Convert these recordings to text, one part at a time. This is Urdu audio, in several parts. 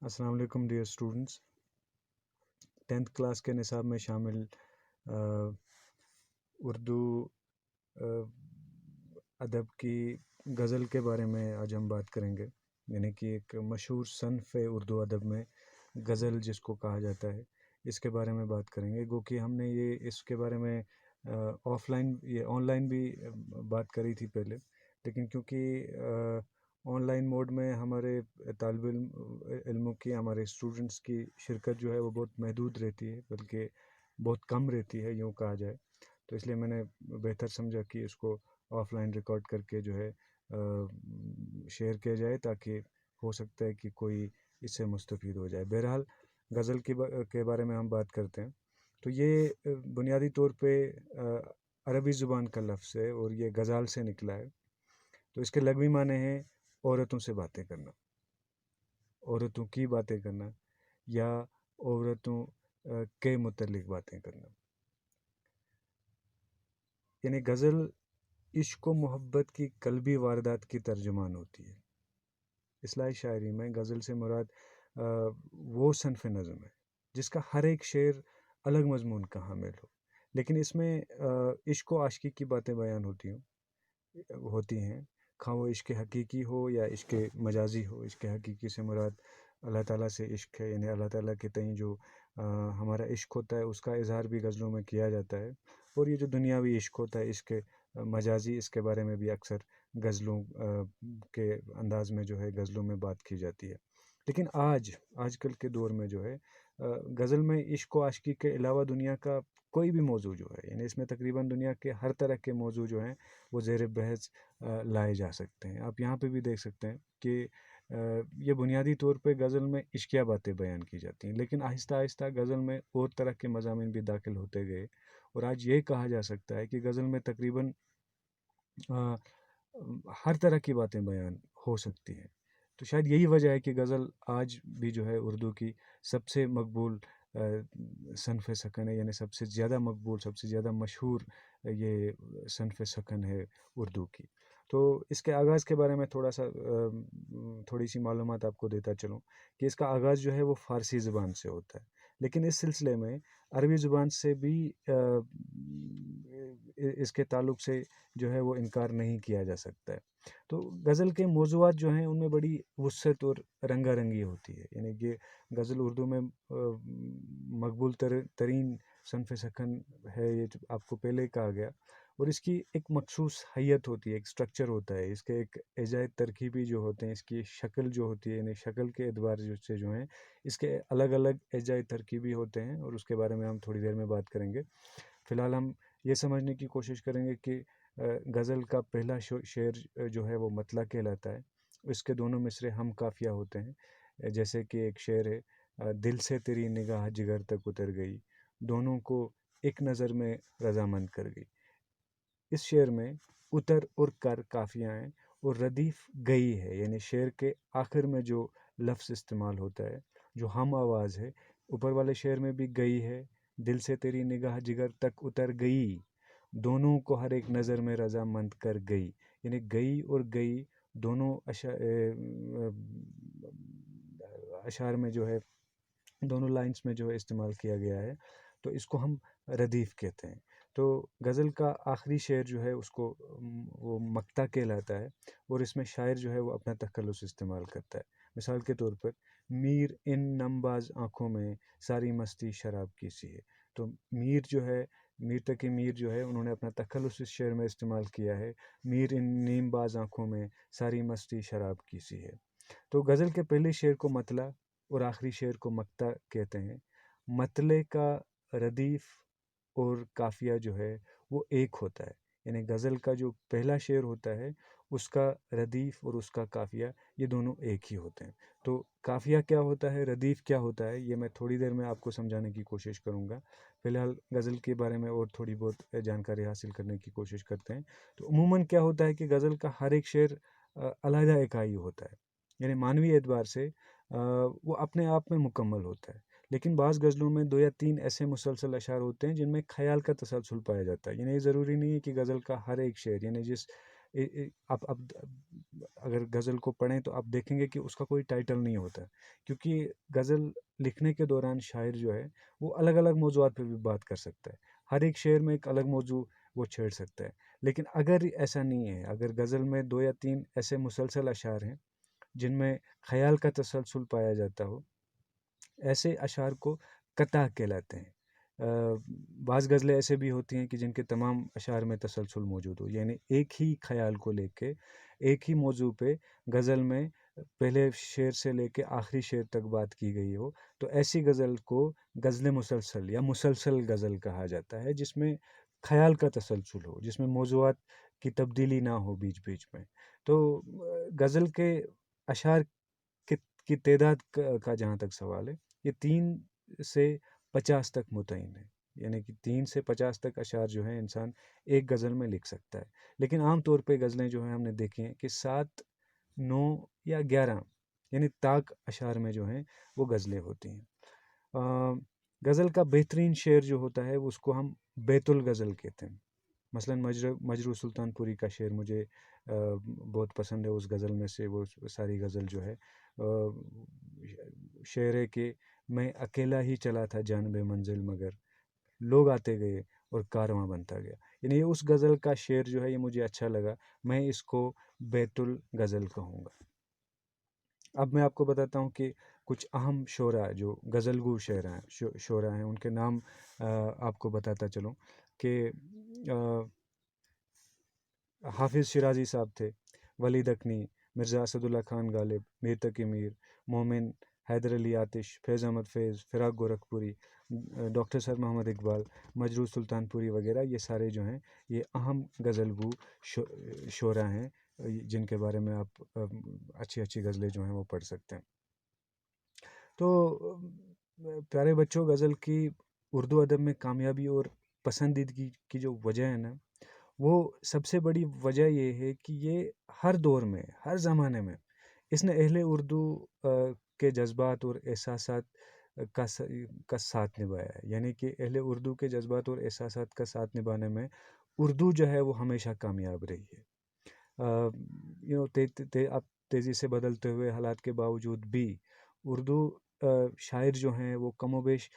السلام علیکم ڈیئر اسٹوڈنٹس، 10th کلاس کے نصاب میں شامل اردو ادب کی غزل کے بارے میں آج ہم بات کریں گے، یعنی کہ ایک مشہور صنف ہے اردو ادب میں غزل جس کو کہا جاتا ہے، اس کے بارے میں بات کریں گے۔ گو کہ ہم نے اس کے بارے میں آن لائن بھی بات کری تھی پہلے، لیکن کیونکہ آن لائن موڈ میں ہمارے طالب علموں کی، ہمارے اسٹوڈنٹس کی شرکت جو ہے وہ بہت محدود رہتی ہے، بلکہ بہت کم رہتی ہے یوں کہا جائے، تو اس لیے میں نے بہتر سمجھا کہ اس کو آف لائن ریکارڈ کر کے جو ہے شیئر کیا جائے، تاکہ ہو سکتا ہے کہ کوئی اس سے مستفید ہو جائے۔ بہرحال غزل کے بارے میں ہم بات کرتے ہیں، تو یہ بنیادی طور پہ عربی زبان کا لفظ ہے اور یہ غزال سے نکلا ہے، تو اس کے لغوی معنی ہیں عورتوں سے باتیں کرنا، عورتوں کی باتیں کرنا یا عورتوں کے متعلق باتیں کرنا۔ یعنی غزل عشق و محبت کی قلبی واردات کی ترجمان ہوتی ہے۔ اصلاحی شاعری میں غزل سے مراد وہ صنف نظم ہے جس کا ہر ایک شعر الگ مضمون کا حامل ہو، لیکن اس میں عشق و عاشقی کی باتیں بیان ہوتی ہیں، خواہ وہ عشق حقیقی ہو یا عشق مجازی ہو۔ عشق حقیقی سے مراد اللہ تعالیٰ سے عشق ہے، یعنی اللہ تعالیٰ کے تئیں جو ہمارا عشق ہوتا ہے اس کا اظہار بھی غزلوں میں کیا جاتا ہے، اور یہ جو دنیاوی عشق ہوتا ہے، عشق مجازی، اس کے بارے میں بھی اکثر غزلوں کے انداز میں جو ہے غزلوں میں بات کی جاتی ہے۔ لیکن آج کل کے دور میں جو ہے غزل میں عشق و عاشقی کے علاوہ دنیا کا کوئی بھی موضوع جو ہے، یعنی اس میں تقریباً دنیا کے ہر طرح کے موضوع جو ہیں وہ زیر بحث لائے جا سکتے ہیں۔ آپ یہاں پہ بھی دیکھ سکتے ہیں کہ یہ بنیادی طور پہ غزل میں عشقیہ باتیں بیان کی جاتی ہیں، لیکن آہستہ آہستہ غزل میں اور طرح کے مضامین بھی داخل ہوتے گئے، اور آج یہ کہا جا سکتا ہے کہ غزل میں تقریباً ہر طرح کی باتیں بیان ہو سکتی ہیں۔ تو شاید یہی وجہ ہے کہ غزل آج بھی جو ہے اردو کی سب سے مقبول صنف سخن ہے، یعنی سب سے زیادہ مقبول، سب سے زیادہ مشہور یہ صنف سخن ہے اردو کی۔ تو اس کے آغاز کے بارے میں تھوڑی سی معلومات آپ کو دیتا چلوں کہ اس کا آغاز جو ہے وہ فارسی زبان سے ہوتا ہے، لیکن اس سلسلے میں عربی زبان سے بھی اس کے تعلق سے جو ہے وہ انکار نہیں کیا جا سکتا ہے۔ تو غزل کے موضوعات جو ہیں ان میں بڑی وسعت اور رنگا رنگی ہوتی ہے، یعنی کہ غزل اردو میں مقبول ترین صنف سخن ہے، یہ آپ کو پہلے کہا گیا، اور اس کی ایک مخصوص حیت ہوتی ہے، ایک سٹرکچر ہوتا ہے، اس کے ایک اجزائے ترکیبی جو ہوتے ہیں، اس کی شکل جو ہوتی ہے، یعنی شکل کے اعتبار سے جو ہیں اس کے الگ الگ اجزائے ترکیبی ہوتے ہیں، اور اس کے بارے میں ہم تھوڑی دیر میں بات کریں گے۔ فی الحال ہم یہ سمجھنے کی کوشش کریں گے کہ غزل کا پہلا شعر جو ہے وہ مطلع کہلاتا ہے، اس کے دونوں مصرے ہم قافیہ ہوتے ہیں، جیسے کہ ایک شعر ہے، دل سے تیری نگاہ جگر تک اتر گئی، دونوں کو ایک نظر میں رضامند کر گئی۔ اس شعر میں اتر اور کر قافیہ ہیں، اور ردیف گئی ہے، یعنی شعر کے آخر میں جو لفظ استعمال ہوتا ہے، جو ہم آواز ہے، اوپر والے شعر میں بھی گئی ہے، دل سے تیری نگاہ جگر تک اتر گئی، دونوں کو ہر ایک نظر میں رضا مند کر گئی، یعنی گئی اور گئی دونوں اشعار میں جو ہے، دونوں لائنز میں جو ہے استعمال کیا گیا ہے، تو اس کو ہم ردیف کہتے ہیں۔ تو غزل کا آخری شعر جو ہے اس کو وہ مقطع کہلاتا ہے، اور اس میں شاعر جو ہے وہ اپنا تخلص استعمال کرتا ہے۔ مثال کے طور پر، میر ان نم باز آنکھوں میں ساری مستی شراب کی سی ہے، تو میر تقی میر جو ہے انہوں نے اپنا تخلص اس شعر میں استعمال کیا ہے، میر ان نیم باز آنکھوں میں ساری مستی شراب کی سی ہے۔ تو غزل کے پہلے شعر کو مطلع اور آخری شعر کو مقطع کہتے ہیں۔ مطلع کا ردیف اور قافیہ جو ہے وہ ایک ہوتا ہے، یعنی غزل کا جو پہلا شعر ہوتا ہے اس کا ردیف اور اس کا قافیہ یہ دونوں ایک ہی ہوتے ہیں۔ تو قافیہ کیا ہوتا ہے، ردیف کیا ہوتا ہے، یہ میں تھوڑی دیر میں آپ کو سمجھانے کی کوشش کروں گا۔ فی الحال غزل کے بارے میں اور تھوڑی بہت جانکاری حاصل کرنے کی کوشش کرتے ہیں۔ تو عموماً کیا ہوتا ہے کہ غزل کا ہر ایک شعر علیحدہ اکائی ہوتا ہے، یعنی معنوی اعتبار سے وہ اپنے آپ میں مکمل ہوتا ہے، لیکن بعض غزلوں میں 2 یا 3 ایسے مسلسل اشعار ہوتے ہیں جن میں خیال کا تسلسل پایا جاتا ہے، یعنی یہ ضروری نہیں ہے کہ غزل کا ہر ایک شعر، یعنی آپ اگر غزل کو پڑھیں تو آپ دیکھیں گے کہ اس کا کوئی ٹائٹل نہیں ہوتا، کیونکہ غزل لکھنے کے دوران شاعر جو ہے وہ الگ الگ موضوعات پہ بھی بات کر سکتا ہے، ہر ایک شعر میں ایک الگ موضوع وہ چھیڑ سکتا ہے۔ لیکن اگر ایسا نہیں ہے، اگر غزل میں 2 یا 3 ایسے مسلسل اشعار ہیں جن میں خیال کا تسلسل پایا جاتا ہو، ایسے اشعار کو قطع کہلاتے ہیں۔ بعض غزلیں ایسے بھی ہوتی ہیں کہ جن کے تمام اشعار میں تسلسل موجود ہو، یعنی ایک ہی خیال کو لے کے ایک ہی موضوع پہ غزل میں پہلے شعر سے لے کے آخری شعر تک بات کی گئی ہو، تو ایسی غزل کو غزل مسلسل یا مسلسل غزل کہا جاتا ہے، جس میں خیال کا تسلسل ہو، جس میں موضوعات کی تبدیلی نہ ہو بیچ بیچ میں۔ تو غزل کے اشعار کی تعداد کا جہاں تک سوال ہے، یہ 3 سے 50 تک متعین ہے، یعنی کہ 3 سے 50 تک اشعار جو ہیں انسان ایک غزل میں لکھ سکتا ہے۔ لیکن عام طور پہ غزلیں جو ہیں ہم نے دیکھی ہیں کہ 7، 9 یا 11 یعنی طاق اشعار میں جو ہیں وہ غزلیں ہوتی ہیں۔ غزل کا بہترین شعر جو ہوتا ہے اس کو ہم بیت الغزل کہتے ہیں۔ مثلاً مجروح سلطان پوری کا شعر مجھے بہت پسند ہے، اس غزل میں سے وہ ساری غزل جو ہے شعر ہے کہ میں اکیلا ہی چلا تھا جانب منزل، مگر لوگ آتے گئے اور کارواں بنتا گیا، یعنی یہ اس غزل کا شعر جو ہے یہ مجھے اچھا لگا، میں اس کو بیت الغزل کہوں گا۔ اب میں آپ کو بتاتا ہوں کہ کچھ اہم شعراء جو غزل گو شعراء ہیں ان کے نام آپ کو بتاتا چلوں کہ حافظ شیرازی صاحب تھے، ولی دکنی، مرزا اسد اللہ خان غالب، میر تقی میر، مومن، حیدر علی آتش، فیض احمد فیض، فراق گورکھپوری، ڈاکٹر سر محمد اقبال، مجروح سلطان پوری وغیرہ، یہ سارے جو ہیں یہ اہم غزل گو شعراء ہیں جن کے بارے میں آپ اچھی اچھی غزلیں جو ہیں وہ پڑھ سکتے ہیں۔ تو پیارے بچوں، غزل کی اردو ادب میں کامیابی اور پسندیدگی کی جو وجہ ہے نا، وہ سب سے بڑی وجہ یہ ہے کہ یہ ہر دور میں، ہر زمانے میں اس نے اہل اردو کے جذبات اور احساسات کا ساتھ نبھایا ہے، یعنی کہ اہل اردو کے جذبات اور احساسات کا ساتھ نبھانے میں اردو جو ہے وہ ہمیشہ کامیاب رہی ہے۔ اب تیزی سے بدلتے ہوئے حالات کے باوجود بھی اردو شاعر جو ہیں وہ کم و بیش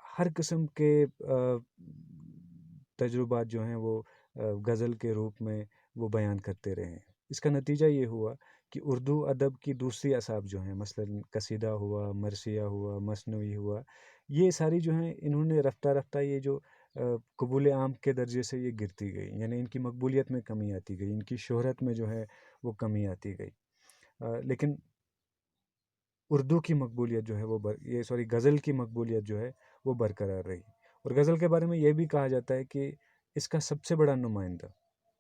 ہر قسم کے تجربات جو ہیں وہ غزل کے روپ میں وہ بیان کرتے رہے ہیں۔ اس کا نتیجہ یہ ہوا کہ اردو ادب کی دوسری اعصاب جو ہیں، مثلاً قصیدہ ہوا، مرثیہ ہوا، مثنوی ہوا، یہ ساری جو ہیں انہوں نے رفتہ رفتہ یہ جو قبول عام کے درجے سے یہ گرتی گئی، یعنی ان کی مقبولیت میں کمی آتی گئی، ان کی شہرت میں جو ہے وہ کمی آتی گئی۔ لیکن اردو کی مقبولیت جو ہے وہ غزل کی مقبولیت جو ہے وہ برقرار رہی۔ اور غزل کے بارے میں یہ بھی کہا جاتا ہے کہ اس کا سب سے بڑا نمائندہ،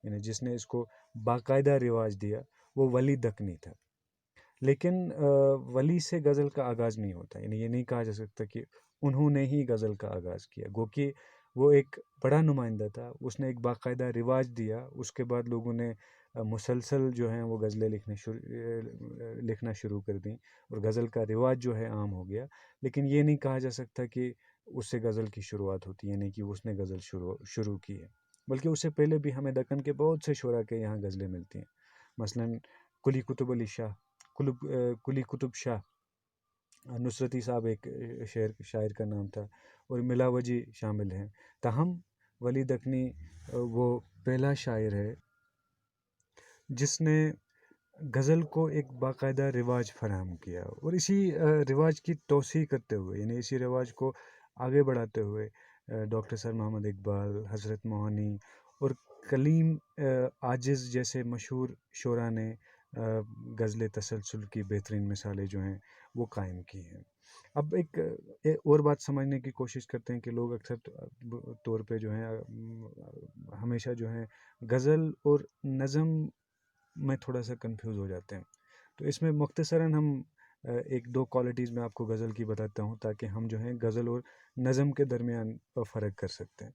یعنی جس نے اس کو باقاعدہ رواج دیا، وہ ولی دکنی تھا۔ لیکن ولی سے غزل کا آغاز نہیں ہوتا، یعنی یہ نہیں کہا جا سکتا کہ انہوں نے ہی غزل کا آغاز کیا، گو کہ وہ ایک بڑا نمائندہ تھا، اس نے ایک باقاعدہ رواج دیا، اس کے بعد لوگوں نے مسلسل جو ہیں وہ غزلیں لکھنا شروع کر دیں اور غزل کا رواج جو ہے عام ہو گیا۔ لیکن یہ نہیں کہا جا سکتا کہ اس سے غزل کی شروعات ہوتی ہے، یعنی کہ اس نے غزل شروع کی ہے، بلکہ اس سے پہلے بھی ہمیں دکن کے بہت سے شعراء کے یہاں غزلیں ملتی ہیں۔ مثلاً قلی قطب علی شاہ، قلی قطب شاہ نصرتی صاحب ایک شاعر کا نام تھا، اور ملاوجی شامل ہیں۔ تاہم ولی دکنی وہ پہلا شاعر ہے جس نے غزل کو ایک باقاعدہ رواج فراہم کیا، اور اسی رواج کی توسیع کرتے ہوئے، یعنی اسی رواج کو آگے بڑھاتے ہوئے ڈاکٹر سر محمد اقبال، حضرت موہانی اور کلیم عاجز جیسے مشہور شعراء نے غزل تسلسل کی بہترین مثالیں جو ہیں وہ قائم کی ہیں۔ اب ایک اور بات سمجھنے کی کوشش کرتے ہیں کہ لوگ اکثر طور پہ جو ہیں ہمیشہ جو ہیں غزل اور نظم میں تھوڑا سا کنفیوز ہو جاتے ہیں۔ تو اس میں مختصراً ہم ایک دو کوالٹیز میں آپ کو غزل کی بتاتا ہوں تاکہ ہم جو ہیں غزل اور نظم کے درمیان فرق کر سکتے ہیں۔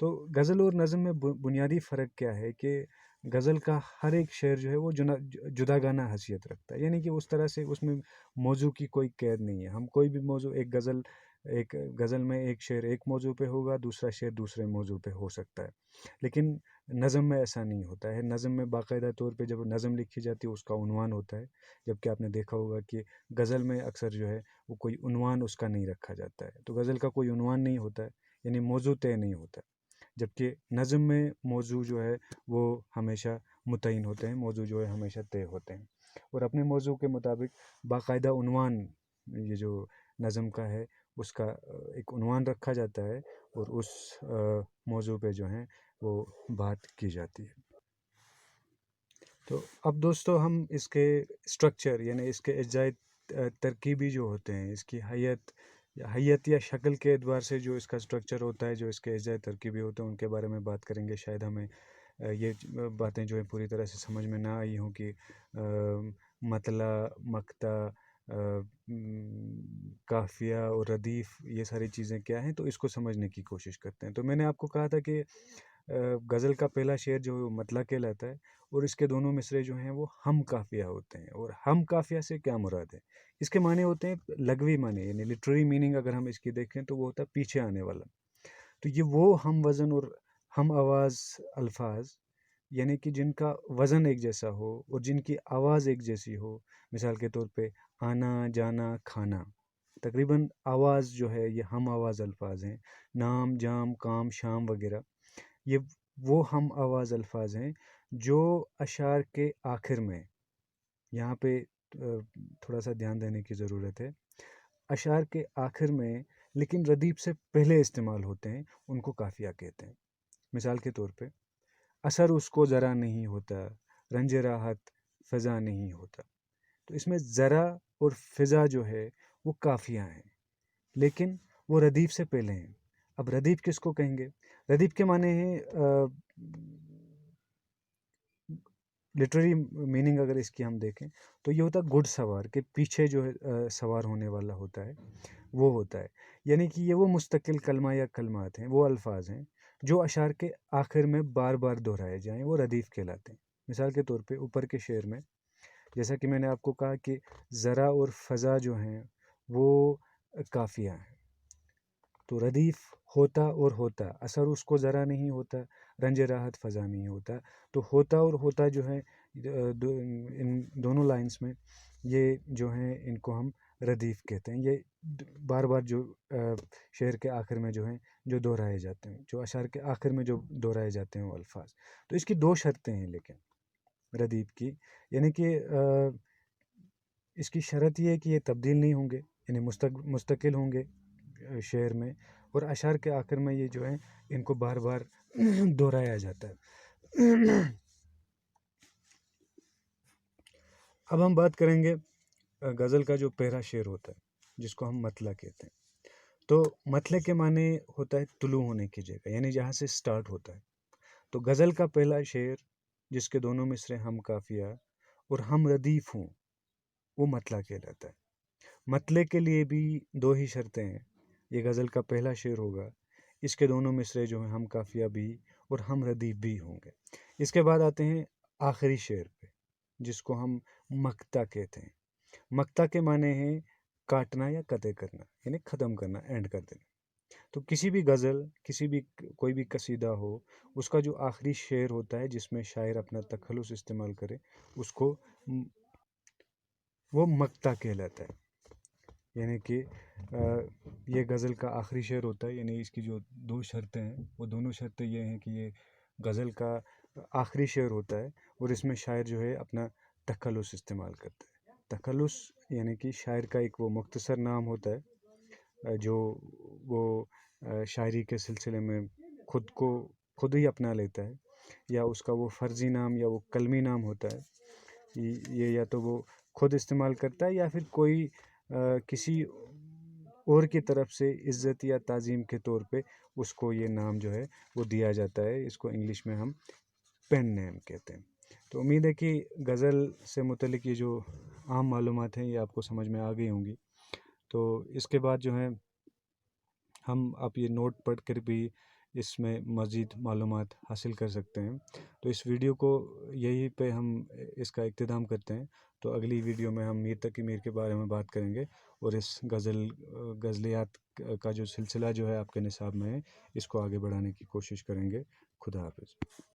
تو غزل اور نظم میں بنیادی فرق کیا ہے کہ غزل کا ہر ایک شعر جو ہے وہ جداگانہ حیثیت رکھتا ہے، یعنی کہ اس طرح سے اس میں موضوع کی کوئی قید نہیں ہے، ہم کوئی بھی موضوع ایک غزل ایک غزل میں ایک شعر ایک موضوع پہ ہوگا، دوسرا شعر دوسرے موضوع پہ ہو سکتا ہے، لیکن نظم میں ایسا نہیں ہوتا ہے۔ نظم میں باقاعدہ طور پہ جب نظم لکھی جاتی ہے اس کا عنوان ہوتا ہے، جبکہ آپ نے دیکھا ہوگا کہ غزل میں اکثر جو ہے وہ کوئی عنوان اس کا نہیں رکھا جاتا ہے، تو غزل کا کوئی عنوان نہیں ہوتا ہے، یعنی موضوع طے نہیں ہوتا ہے، جبکہ نظم میں موضوع جو ہے وہ ہمیشہ متعین ہوتے ہیں، موضوع جو ہے ہمیشہ طے ہوتے ہیں، اور اپنے موضوع کے مطابق باقاعدہ عنوان یہ جو نظم کا ہے اس کا ایک عنوان رکھا جاتا ہے، اور اس موضوع پہ جو ہیں وہ بات کی جاتی ہے۔ تو اب دوستو ہم اس کے اسٹرکچر یعنی اس کے اجزائے ترکیبی جو ہوتے ہیں، اس کی حیت یا شکل کے اعتبار سے جو اس کا اسٹرکچر ہوتا ہے، جو اس کے اجزائے ترکیبی ہوتے ہیں، ان کے بارے میں بات کریں گے۔ شاید ہمیں یہ باتیں جو ہیں پوری طرح سے سمجھ میں نہ آئی ہوں کہ مطلع، مقطع، قافیہ اور ردیف یہ ساری چیزیں کیا ہیں، تو اس کو سمجھنے کی کوشش کرتے ہیں۔ تو میں نے آپ کو کہا تھا کہ غزل کا پہلا شعر جو مطلع کہلاتا ہے، اور اس کے دونوں مصرے جو ہیں وہ ہم قافیہ ہوتے ہیں۔ اور ہم قافیہ سے کیا مراد ہے؟ اس کے معنی ہوتے ہیں لغوی معنی، یعنی لٹریری میننگ اگر ہم اس کی دیکھیں تو وہ ہوتا ہے پیچھے آنے والا۔ تو یہ وہ ہم وزن اور ہم آواز الفاظ، یعنی کہ جن کا وزن ایک جیسا ہو اور جن کی آواز ایک جیسی ہو، مثال کے طور پہ آنا، جانا، کھانا، تقریباً آواز جو ہے یہ ہم آواز الفاظ ہیں۔ نام، جام، کام، شام وغیرہ یہ وہ ہم آواز الفاظ ہیں جو اشعار کے آخر میں، یہاں پہ تھوڑا سا دھیان دینے کی ضرورت ہے، اشعار کے آخر میں لیکن ردیف سے پہلے استعمال ہوتے ہیں، ان کو قافیہ کہتے ہیں۔ مثال کے طور پہ اثر اس کو ذرا نہیں ہوتا، رنج راحت فضا نہیں ہوتا، تو اس میں ذرا اور فضا جو ہے وہ قافیہ ہیں، لیکن وہ ردیف سے پہلے ہیں۔ اب ردیف کس کو کہیں گے؟ ردیف کے معنی ہیں لٹریری میننگ اگر اس کی ہم دیکھیں تو یہ ہوتا ہے گھڑ سوار کے پیچھے جو ہے سوار ہونے والا ہوتا ہے، وہ ہوتا ہے، یعنی کہ یہ وہ مستقل کلمہ یا کلمات ہیں، وہ الفاظ ہیں جو اشعار کے آخر میں بار بار دہرائے جائیں، وہ ردیف کہلاتے ہیں۔ مثال کے طور پہ اوپر کے شعر میں جیسا کہ میں نے آپ کو کہا کہ ذرا اور فضا جو ہیں وہ قافیہ ہیں، تو ردیف ہوتا اور ہوتا، اثر اس کو ذرا نہیں ہوتا، رنج راحت فضا نہیں ہوتا، تو ہوتا اور ہوتا جو ہے ان دونوں لائنز میں یہ جو ہیں ان کو ہم ردیف کہتے ہیں۔ یہ بار بار جو شعر کے آخر میں جو ہیں جو دہرائے جاتے ہیں، جو اشعار کے آخر میں جو دہرائے جاتے ہیں وہ الفاظ، تو اس کی دو شرطیں ہیں لیکن ردیف کی، یعنی کہ اس کی شرط یہ ہے کہ یہ تبدیل نہیں ہوں گے، یعنی مستقل ہوں گے شعر میں، اور اشعار کے آخر میں یہ جو ہیں ان کو بار بار دہرایا جاتا ہے۔ اب ہم بات کریں گے غزل کا جو پہلا شعر ہوتا ہے جس کو ہم مطلع کہتے ہیں۔ تو مطلع کے معنی ہوتا ہے طلوع ہونے کی جگہ، یعنی جہاں سے سٹارٹ ہوتا ہے۔ تو غزل کا پہلا شعر جس کے دونوں مصرے ہم قافیہ اور ہم ردیف ہوں وہ مطلع کہلاتا ہے۔ مطلع کے لیے بھی دو ہی شرطیں ہیں، یہ غزل کا پہلا شعر ہوگا، اس کے دونوں مصرے جو ہیں ہم قافیہ بھی اور ہم ردیف بھی ہوں گے۔ اس کے بعد آتے ہیں آخری شعر پہ جس کو ہم مقطع کہتے ہیں۔ مقطع کے معنی ہیں کاٹنا یا قطع کرنا، یعنی ختم کرنا، اینڈ کر دینا۔ تو کسی بھی غزل، کوئی بھی قصیدہ ہو، اس کا جو آخری شعر ہوتا ہے جس میں شاعر اپنا تخلص استعمال کرے اس کو وہ مقطع کہلاتا ہے، یعنی کہ یہ غزل کا آخری شعر ہوتا ہے، یعنی اس کی جو دو شرطیں ہیں وہ دونوں شرطیں یہ ہیں کہ یہ غزل کا آخری شعر ہوتا ہے اور اس میں شاعر جو ہے اپنا تخلص استعمال کرتا ہے۔ تخلص یعنی کہ شاعر کا ایک وہ مختصر نام ہوتا ہے جو وہ شاعری کے سلسلے میں خود ہی اپنا لیتا ہے، یا اس کا وہ فرضی نام یا وہ قلمی نام ہوتا ہے، یہ یا تو وہ خود استعمال کرتا ہے یا پھر کوئی کسی اور کی طرف سے عزت یا تعظیم کے طور پہ اس کو یہ نام جو ہے وہ دیا جاتا ہے، اس کو انگلش میں ہم پین نیم کہتے ہیں۔ تو امید ہے کہ غزل سے متعلق یہ جو عام معلومات ہیں یہ آپ کو سمجھ میں آ گئی ہوں گی۔ تو اس کے بعد جو ہے ہم آپ یہ نوٹ پڑھ کر بھی اس میں مزید معلومات حاصل کر سکتے ہیں۔ تو اس ویڈیو کو یہی پہ ہم اس کا اختتام کرتے ہیں۔ تو اگلی ویڈیو میں ہم میر تقی میر کے بارے میں بات کریں گے، اور اس غزلیات کا جو سلسلہ جو ہے آپ کے نصاب میں ہے، اس کو آگے بڑھانے کی کوشش کریں گے۔ خدا حافظ۔